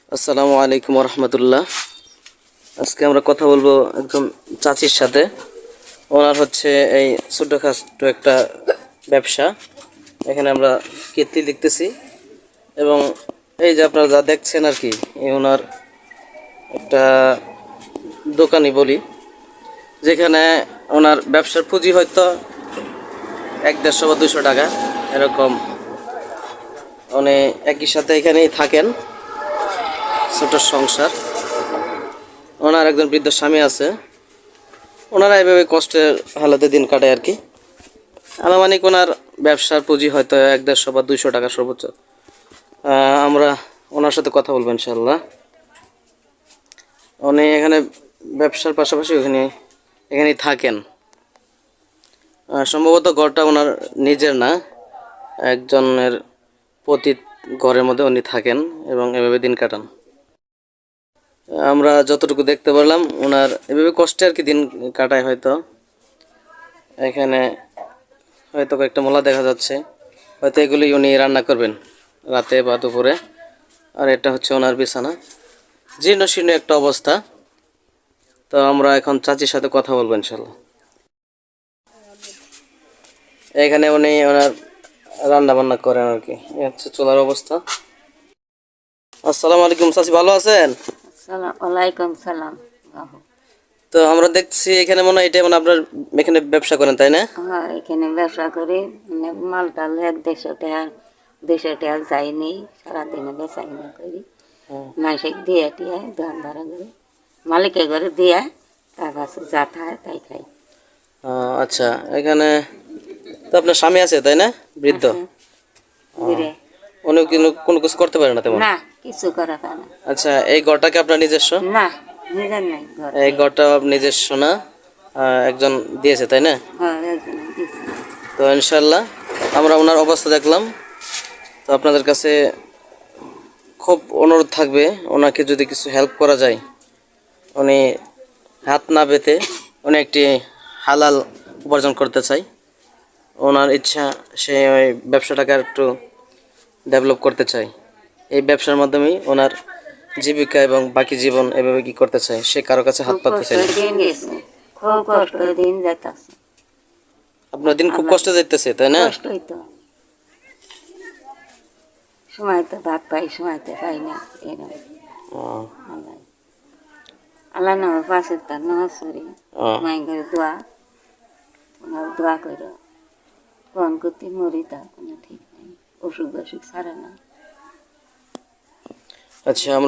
আসসালামু আলাইকুম রহমতুল্লাহ। আজকে আমরা কথা বলবো একদম চাচির সাথে। ওনার হচ্ছে এই ছোটখাটো একটা ব্যবসা। এখানে আমরা কীর্তি লিখতেছি এবং এই যে আপনারা যা দেখছেন আর কি, এই ওনার একটা দোকানই বলি, যেখানে ওনার ব্যবসার পুঁজি হয়তো 100-150 বা 200 টাকা এরকম। উনি একই সাথে এখানেই থাকেন, ছোট সংসার। ওনার একজন বৃদ্ধ স্বামী আছে। ওনারা এভাবে কষ্টের হালাতে দিন কাটায় আর কি। আনুমানিক ওনার ব্যবসার পুঁজি হয়তো 150 বা 200 টাকা সর্বোচ্চ। আমরা ওনার সাথে কথা বলবো ইনশাল্লাহ। উনি এখানে ব্যবসার পাশাপাশি এখানেই থাকেন। সম্ভবত ঘরটা ওনার নিজের না, একজনের পতিত ঘরের মধ্যে উনি থাকেন এবং এভাবে দিন কাটান। আমরা যতটুকু দেখতে পারলাম ওনার এভাবে কষ্টে আর কি দিন কাটায়। হয়তো এখানে হয়তো কয়েকটা মোলা দেখা যাচ্ছে, হয়তো এগুলি উনি রান্না করবেন রাতে বা দুপুরে। আর এটা হচ্ছে ওনার বিছানা, জীর্ণ শীর্ণ একটা অবস্থা। তো আমরা এখন চাচির সাথে কথা বলবো ইনশাল্লাহ। এখানে উনি ওনার রান্না বান্না করেন আর কি। এই হচ্ছে চুলার অবস্থা। আসসালামু আলাইকুম চাচি, ভালো আছেন? ওয়ালাইকুম সালাম বাবু। তো আমরা দেখছি এখানে মনে হয় এটা মানে আপনার এখানে ব্যবসা করেন, তাই না? হ্যাঁ, এখানে ব্যবসা করি। মানে মাল টাল 100-200 টাকা যায়নি, সারাদিনে বেচা কিনা করি। মাসে দিয়ে টিয়া দোকান ধরা করে মালিকের ঘরে দিয়া, তার কাছে যা থাকে তাই খাই। আচ্ছা, এখানে তো আপনার স্বামী আছে তাই না, বৃদ্ধ? আছে ঘুরে। উনি কিন্তু কোনো কিছু করতে পারে না তেমন? না, কিছু করা পায় না। আচ্ছা, এই ঘরটাকে আপনার নিজস্ব? না, নিজের নাই ঘর। এই ঘরটা নিজস্ব না, একজন দিয়েছে তাই না? হ্যাঁ, একজনে দিছে। তো ইনশাল্লাহ আমরা ওনার অবস্থা দেখলাম। তো আপনাদের কাছে খুব অনুরোধ থাকবে, ওনাকে যদি কিছু হেল্প করা যায়। উনি হাত না পেতে উনি একটি হালাল উপার্জন করতে চাই। ওনার ইচ্ছা সে ওই ব্যবসাটাকে আর একটু ডেভেলপ করতে চায়। এই ব্যবসার মাধ্যমেই ওনার জীবিকা এবং বাকি জীবন এভাবে কি করতে চায়, সে কারো কাছে হাত খুব পাততে কষ্ট চায় না। দিন গেছে, খুব কষ্ট দিন যেতেছে। আপনার দিন খুব কষ্ট যাইতেছে তাই না? কষ্টই তো, সময়তে ভাত পাই, সময়তে পাই না। এরকম ও, আল্লাহ আল্লাহ নামের পাশে তার নামাজ পড়ি, ও, মাই করে দোয়া, ওনার দোয়া করে ফোন করতে মরি, তা কোনো ঠিক নেই। অসুখ বসুখ ছাড়ে না। আচ্ছা।